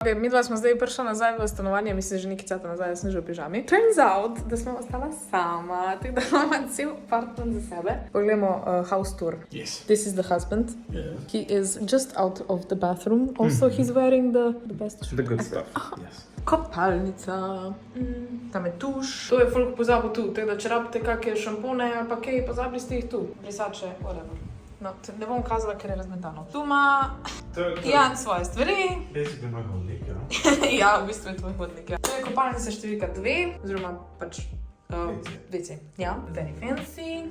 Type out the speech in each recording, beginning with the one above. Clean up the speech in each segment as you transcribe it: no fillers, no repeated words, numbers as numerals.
Okay, midva smo zdaj prišla nazaj v stanovanje, mislim, že nekaj cata nazaj, jaz sem že v pižami. Turns out, da smo ostala sama, tako da imamo cel apartment za sebe. Poglejmo house tour. Yes. This is the husband. Yeah. He is just out of the bathroom. Also, he's wearing the best The good stuff. Yes. Kopalnica. Tam je tuš. To je folk pozabil tu, tako da če rabite kakšne šampone ali pa kaj, pozabili ste jih tu. Brisače, whatever. No, ne bom kazala, ker je razmetano. Tu ima Jan svoje stvari. Basically moj hodnik, ja. Ja, v bistvu je tvoj hodnik, ja. To je kopalnica številka 2, oziroma pač WC. Ja, very fancy.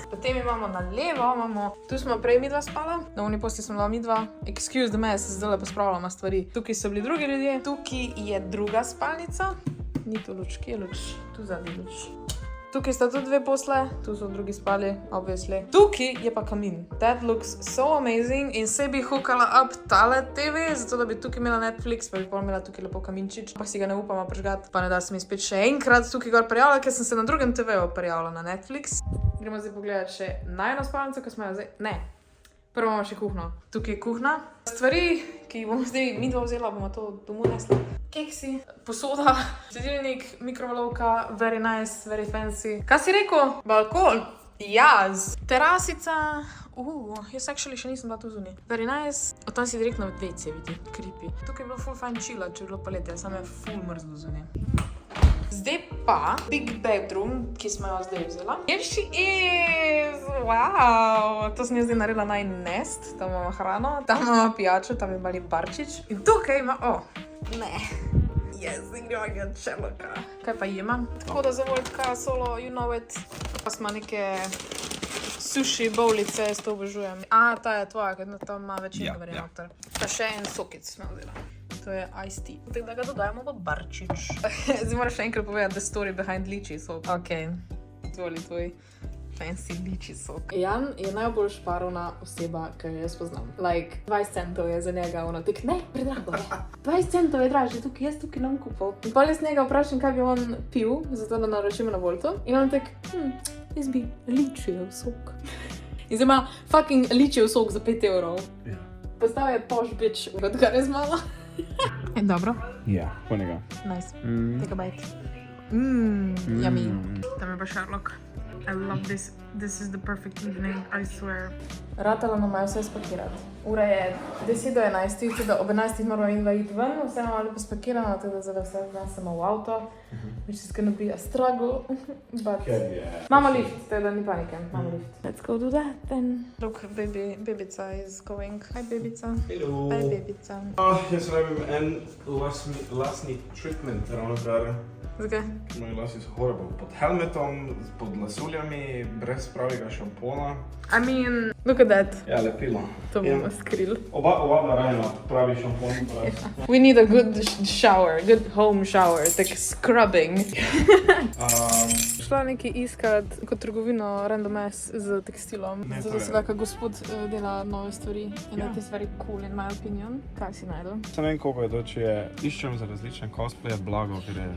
Potem imamo na levo, tu smo prej midva spala, na oni posli smo bila midva. Excuse the mess, zdaj pa spravljamo stvari. Tukaj so bili drugi ljudje, tukaj je druga spalnica. Ni tu luč, kje je luč? Tu zadnji luč. Tukaj sta tudi dve posle, tu so drugi spali, obviously. Tukaj je pa kamin. That looks so amazing in se bi hookala up tale TV, zato da bi tukaj imela Netflix, pa bi pol imela tukaj lepo kaminčič, pa si ga ne upamo prižgati, pa ne da se mi spet še enkrat tukaj gor prijavila, ker sem se na drugem TV-u prijavila na Netflix. Gremo zdaj pogledati še najno spalnico, ko smo jo zdaj... Ne. Prvo imamo še kuhno. Tukaj je kuhna. Stvari, ki jih bomo zdaj midva vzela, bomo to domov nesla. Keksi, posoda, štedilnik, mikrovalovka, very nice, very fancy. Kaj si rekel? Balkon? Jaz. Terasica. Jaz actually še nisem bila tu zunaj. Very nice. Od tam si direktno v WC, vidi, creepy. Tukaj je bilo full fine chilla, če je bilo poletje, samo je full mrzlo zunaj. Zdaj pa big bedroom, ki smo jo zdaj vzela. Here she is! Wow! To sem jaz zdaj naredila nest. Tam imamo hrano, tam imamo pijačo, tam je mali barčič. In tukaj ima... Ne. Yes, gremo ga Sherlocka. Kaj pa jema? Tako da za Voltka, solo, you know it. Pa smo neke sushi bowlice, jaz to obožujem. Ta je tvoja, ker tam ima večino verjetno noter. Pa še en sokic smo vzela. To je iced tea. Tako da ga dodajamo v barčič. Zdaj moraš še enkrat povedati the story behind lychee sok. Ok, tvoj fancy lychee sok. Jan je najbolj šparovna oseba, ki jo jaz poznam. Like, 20 centov je za njega ono, tak ne, predrago je. 20 centov je dražje, jaz tukaj nam kupil. In potem jaz njega vprašam, kaj bi on pil, zato da naročimo na Voltu. In on tak, jaz bi lycheev sok. In zdaj ima fucking lycheev sok za 5 evrov. Postal je posh bitch, odkar je zmala. Je dobro? Ja, ponega. Nice. Take a bite. Yummy. Tam je pa Sherlock. I love this. This is the perfect evening, I swear. Ratala nam je vse spakirati. Ura je 10 do 11, tudi da ob 11 moramo iti ven, vse imamo lepo spakirano, tako da zdaj vse nasemo v avto, which is gonna be a struggle, but imamo lift, tako da ni panike, imamo lift. Let's go do that then. Look, babyca is going. Hi, babyca. Hello. Hi, babyca. Jaz rabim en lasni treatment ravno kar. Zakaj? Moji lasi so horrible. Pod helmetom, pod lasuljami, brez pravega šampona. I mean, look at that. Ja, lepilo. To bomo skrili. Oba rajno, pravi šampon. We need a good shower, good home shower, like scrubbing. Šla nekaj iskat kot trgovino random ass z tekstilom. Zato se taka gospod dela nove stvari. And that is very cool in my opinion. Kaj si najdel? Sem vem, koliko je to, če iščem za različne cosplaye blago, ker je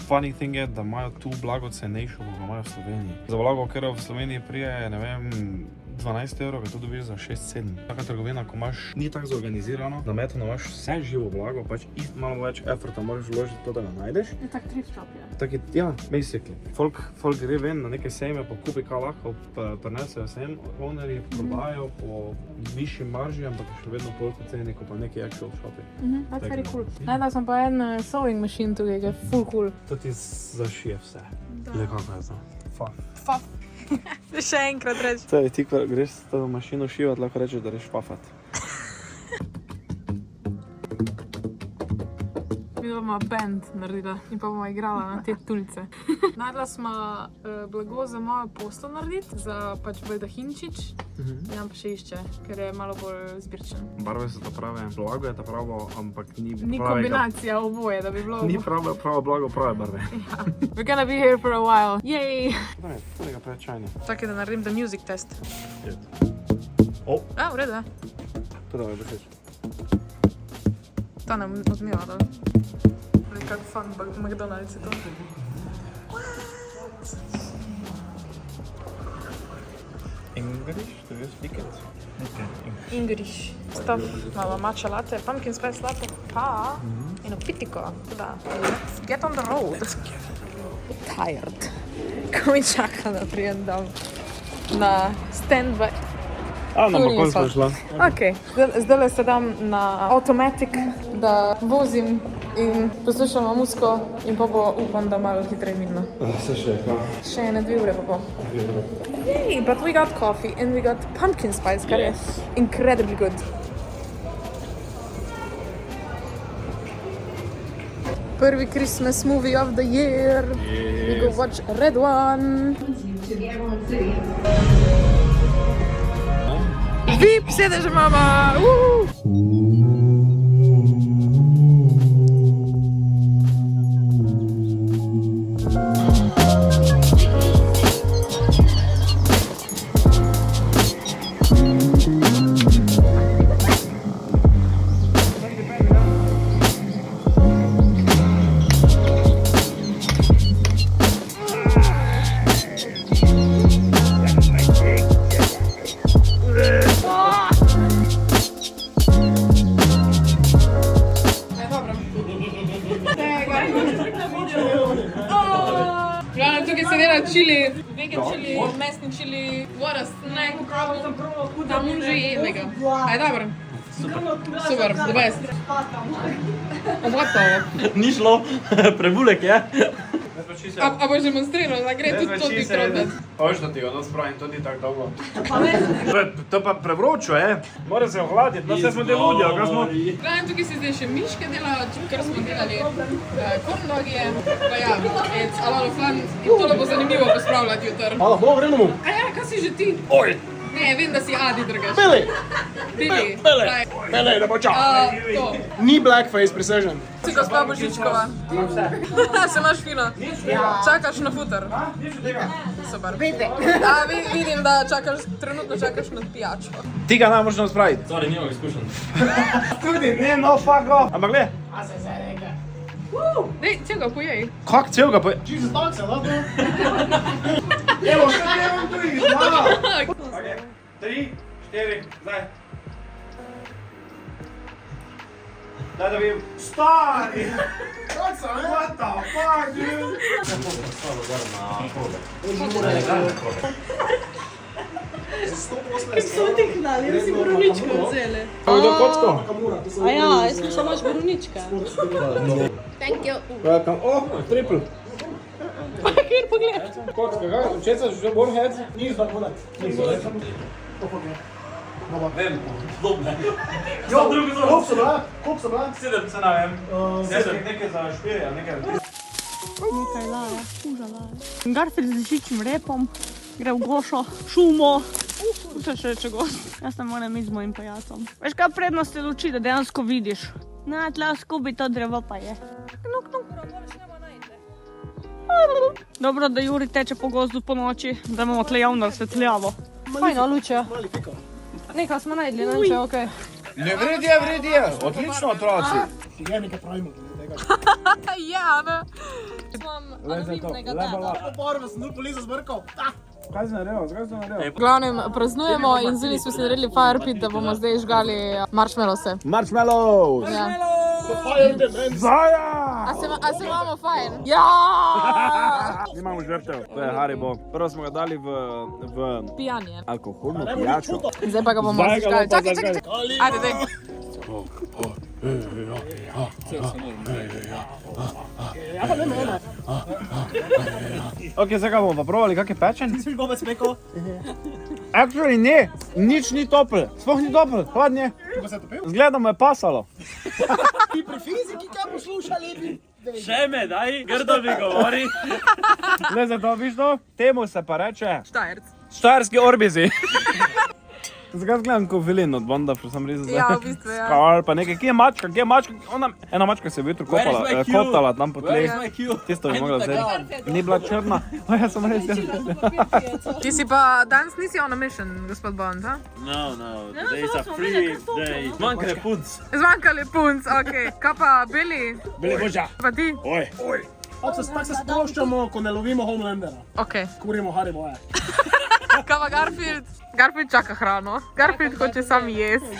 funny thing je, da imajo tu blago cenejšo, kot ga imajo v Sloveniji. Za blago, ker v Sloveniji prije, ne vem, 12 evrov, ki to dobiš za 6-7. Taka trgovina, ko imaš, ni tako zorganizirano, da metano imaš vse živo blago, pač malo več efforta moraš vložiti to, da ga najdeš. Je tak thrift shop, ja. Taki, ja, basically. Folk gre ven na neke sejme, pa kupi kaj lahko, prinesejo sem, ownerji prodajo po višji marži, ampak še vedno toliko ceni, kot pa neki actual shopi. That's very cool. Najdela sem pa en sewing machine tukaj, ki je full cool. To ti zašije vse. Le kako je to? Fun. Še enkrat reči. To je ti, ko greš s to mašino šivati, lahko rečeš, da reš fafat. Mi bomo band naredila in pa bomo igrala na te tulce. Naredila smo blago za mojo poslo narediti, za pač baldahinčič. Nam pa še išče, ker je malo bolj zbirčen. Barve so to prave, blago je to pravo, ampak ni Ni kombinacija oboje, da bi bilo... Ni pravo blago, prave barve. Ja. We're gonna be here for a while. Yay! Daj, tega prečajni. Čakaj, da naredim the music test. V redu, To da me beseč. Ta ne odmeva, da. Kak fun McDonald's je to. English, do you speak it? English stuff, malo matcha latte, pumpkin spice latte, pa eno pitiko. Teda, let's get on the road. Tired. Ko mi čaka, da prijem dom na stand-by. Kako smo šla? Ok, zdaj se dam na automatic, da vozim in poslušamo muziko in pa bo upam, da malo hitreje vidno. Se še, kaj? Še ene 2 ure pa bo. Yay, but we got coffee and we got pumpkin spice, kar je incredibly good. Prvi Christmas movie of the year. We go watch Red One. VIP sedež, mama! Tukaj se dela čili, vegan čili, mesni čili, what a snack, da mu že jednega. Aj, dobro. Super, the best. Gotovo. Ni šlo, prebulek je. A boš demonstriral, da gre tudi to ti trobet? Hoš da ti ono spravim, to ni tako dolgo. To pa prevročo, Mora se ohladiti, no se smo deludja, kaj smo? Gledam, tukaj se zdaj še miške delajo, kar smo delali korndogije. Pa ja, it's a lot of fun. In tole bo zanimivo pospravljati jutr. Hvala, bo vredno. A ja, kaj si že ti? Oj, Ne, vem, da si Adi drgaš. Bili, Bili. Bili, da bo čas. To. Ni blackface prisežen. Si gospa Božičkova. Se imaš fino. Čakaš na futer. Super. A vidim, da trenutno čakaš na pijačo. Ti ga nam možno spraviti. Sorry, nimam izkušen. Tudi, ne, no fuck off. Ampak gled, Dej, celega pojej. kak celega pa... Jesus, tak se, lahko? Evo, še ne vam tu izgleda. Ok, 3, 4, zdaj. Daj da vidim. Stari! What the fuck, dude? Kaj so ti hnali, da si borovničko vzeli? Do kocko? A ja, jaz mislim, da imaš borovnička. Thank you. Welcome. Oh, triple. Kjer pogled. Kocka, kaj? Česa, že bolj heads? Ni zdaj voda. Vem. Jo, drugi zelo. Koliko so bila? 7, se navem. 7, nekaj za špirja, nekaj. Nekaj laje, uža laje. Garfelj z žičnim repom, gre v gošo, šumo. Vse še reče gost. Jaz ne moram iti z mojim pajacom. Veš kaj prednost je luči, da dejansko vidiš. Na tla skupaj to drevo pa je. Nuk, nuk. Dobro, da Juri teče po gozdu po noči, da imamo tle javno razsvetljavo. Fajno, luče. Nekaj smo najdli, ne če, okej. Ne vredi je. Odlično, otroci. Je nekaj pravimo. Ja, ne. Pobarva sem tu poliza zbrkal. Kaj si naredil? V glavnem praznujemo in zunaj smo si naredili fire pit, da bomo zdaj žgali marshmallowse. Marshmallows! Ja. Zaja! A se imamo fajn? Ja! Imamo žrtev, to je Haribo. Prvo smo ga dali v Pijanje. alkoholno pijačo. Zdaj pa ga bomo žgali. Čakaj. Ajde, daj. Ok, zdaj ga bomo pa probali, kak je pečen? Si gobec peko? Actually ne, nič ni topel, sploh ni topel, hladnje. Ko se je topil? Zgleda mu je pasalo. Ti pri fiziki kaj poslušali bi? Še me, daj, grdo mi govori. Ne zato, viš to? Temu se pa reče Štajerc. štajerski orbizi. Zakaj zgledam kot vilin od Bonda, for some reason. Ja, v bistvu, ja. Skal pa nekaj, kje je mačka? Ena mačka se je v jutru kotala tam po tleh. Where's my cue? Tisto bi mogla vzeti. Ni bila črna. O, jaz sem res Ti si pa danes nisi on a mission, gospod Bond, ha? No, today is a free day. Manjka je punc. Zmanjkali punc, okej. Kaj pa Billy? Bili boža. Pa ti? Oj. Tak se sproščamo, ko ne lovimo Homelandera. Okej. Kurimo Hariboja. Kaj pa Garfield? Garfield čaka hrano. Garfield hoče sam jesti.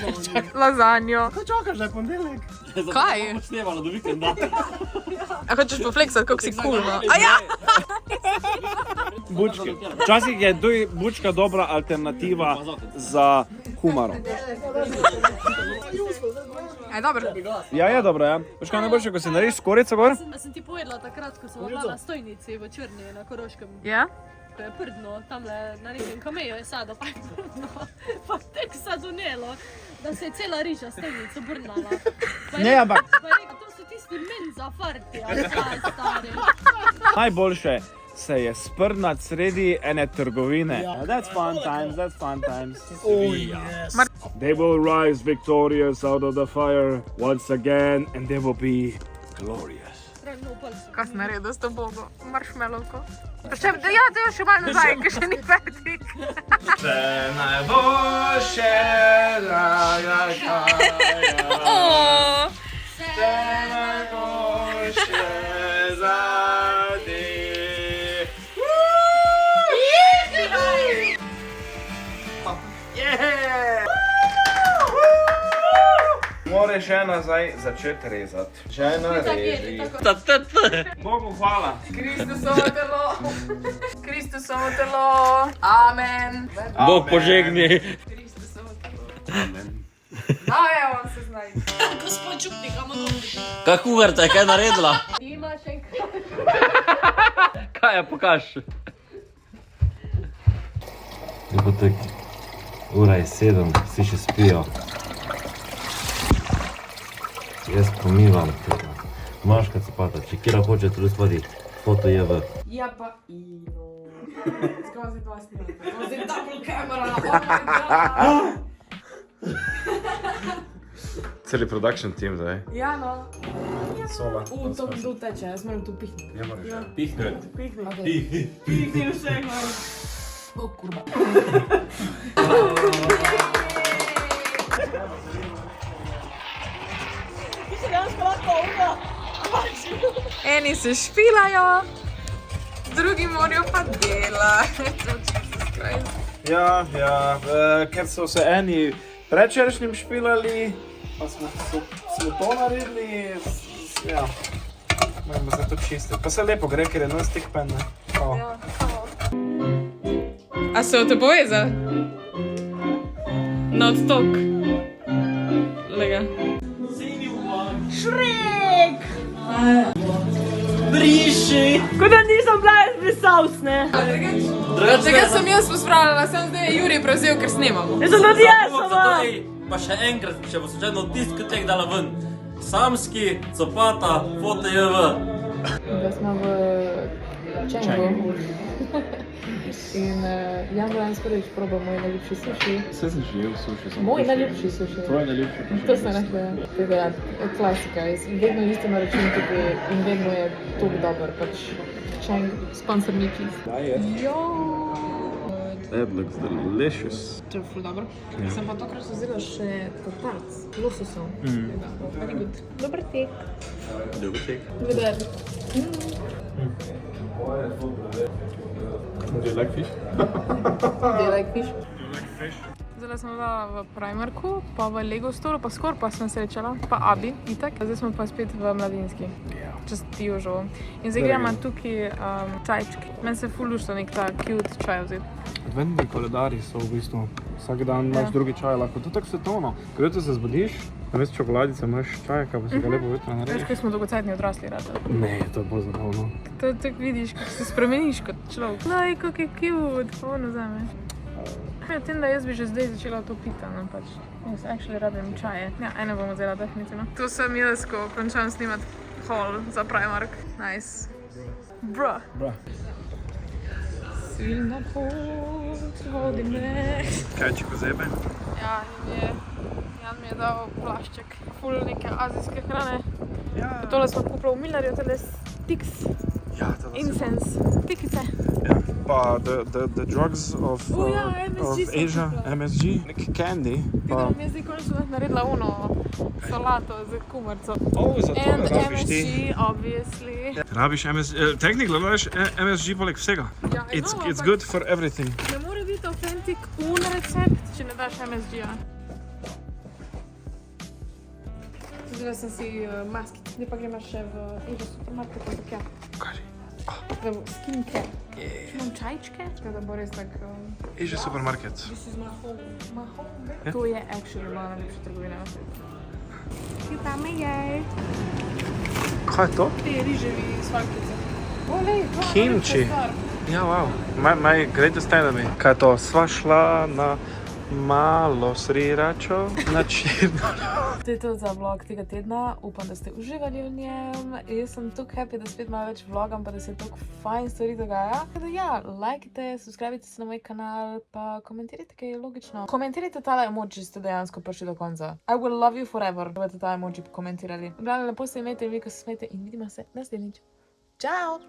Lazanjo. Kaj čakaš, da je ponedeljek? Kaj? Snimalo do vikenda. A hočeš pofleksati, kako si cool, no? A ja! Bučke. Včasih je tudi bučka dobra alternativa za humaro. Aj, dobro. Ja, je dobro, ja. Veš kaj najboljše, ko si narediš skorico gor? A sem ti povedala takrat, ko sem bila na stojnici v Črni na Koroškem. Ja? Ko je prdno, tamle na nekem kameju je sada, pa je prdno. Pa tek sadunelo, da se je cela riža stojnico brnala. Pa je Ne, rekel- ampak Pa je rekel, to so tisti menza farti, ali kaj stari. najboljše se je sprdnat sredi ene trgovine. That's fun times, that's fun times. Oh, yes. They will rise victorious out of the fire once again and they will be glorious. Trajno v palcu. Kaj si naredil s to bogo? Marshmallowko. Pa še, ja, to je še malo nazaj, ker še ni fertik. Vse najboljše, draga Kaja. Vse najboljše za te. Moraš še nazaj začeti rezati. Že nareži. Bogu hvala. Kristusovo telo. Kristusovo telo. Amen. Bog požegni. Kristusovo telo. Amen. A, evo, on se znaj. Gospod Čupnik, a mogo biti. Kaj kuharta je kaj naredila? Ti imaš enkrat. Kaj je pokaž? Lepo tak, ura je 7, vsi še spijo. Jaz pomivam tega. Maška copata, če kjera hoče tudi stvari, foto je v. Ja pa ino. Skozi dva snimka. Skozi double camera. Oh my god. Celi production team zdaj. Ja, no. Sola. To teče, jaz moram tu pihniti. Ne moraš. Pihnuti. Pihni vse, gledaj. O, kurba. Ti si danes pa lahko uno. Eni se špilajo, drugi morajo pa delati. Ja, ker so se eni predčerajšnjim špilali, pa smo to naredili, ja. Moramo se to čistiti. Pa se lepo gre, ker je non-stick pen, ne? Kao. A se od tebe za? Not talk. Lega. Šrek! Briši! Kot da nisem bila jaz brisavsne. Tega sem jaz pospravljala, sem zdaj Juri prevzel, ker snemamo. Jaz sem tudi jaz sama. Pa še enkrat, če bo slučajno diskotek dala ven. Samski, copata, foto je v. Da smo v Čengu. In Jan danes prvič probal moj najljubši suši. Vse sem že jedel suši. Moj najljubši suši. Tvoj najljubši suši. To sem rekla, tega ja, klasika. Jaz vedno isto naročim tukaj in vedno je toliko dober, pač Čeng, sponsor me please. Jo. That looks delicious. To je ful dobro. Sem pa tokrat vzela še tatarc, lososom. Very good. Dober tek. Dober tek. Dober. Do you like fish? Do you like fish? Do you like fish? Zdaj smo bila v Primarku, pa v Lego Store, pa skor pa sem srečala, pa Abi, itak. Zdaj smo pa spet v Mladinski, čez Jožovo. In zdaj gremo tukaj čajčki. Meni se ful lušta nek ta cute čaj vzeti. Adventni koledari so v bistvu, vsak dan imaš drugi čaj, lahko to tako svetovno. Ko jutro se zbudiš, namesto čokoladice imaš čaj, pa si ga lepo jutro Veš, narediš. kaj smo dolgocajtni odrasli radi. Ne, to je bolj zabavno. To tako vidiš, kako se spremeniš kot človek. Laj, kako je cute, pa ono zame. Ja, tem, da jaz bi že zdaj začela to piti, no pač. Jaz actually rabim čaje. Ja, eno bomo vzela definitivno. To sem jaz, ko končam snimat haul za Primark. Nice. Bro. Silna pot vodi me. Kajčko zebe? Ja, Jan mi je dal plašček. Ful neke azijske hrane. Ja. Pa tole smo kupili v Millerju, tole Stix, Ja, to da Incense, tikice. Ja. Pa the drugs of ja, MSG sem Asia, kupila. MSG, nek candy. Videla mi je zdaj končno naredila uno solato z kumarco. Zato And rabiš ti. MSG, obviously. Rabiš MSG, tehnično rabiš MSG poleg vsega. Ja, I It's know, it's ampak good for everything. Ne more biti to tik un recept, če ne daš MSG-ja. Zdaj sem si maski, zdaj pa gremo še v Ežo supermarket, ampak ja. Kaži. V skincare. Imam čajčke, tako da bo res tak... Ežo supermarket. This is my home. My home. To je actually moja najljubša trgovina na svetu. Kje me je? Kaj je to? Te riževi svakice. Olej, to je Kimči. najljubša stvar. Ja, wow. My greatest enemy. Kaj je to? Sva šla na malo sriračo, na čirno. To je to za vlog tega tedna. Upam, da ste uživali v njem. Jaz sem tako happy, da spet malo več vlogam, pa da se tako fajn stvari dogaja. Tako da ja, lajkite, subscribite se na moj kanal, pa komentirajte, kaj je logično. Komentirajte tale emoji, če ste dejansko prišli do konca. I will love you forever, da boste ta emoji komentirali. Glavno, lepo se imejte, veliko se smejte in vidimo se naslednjič. Ciao!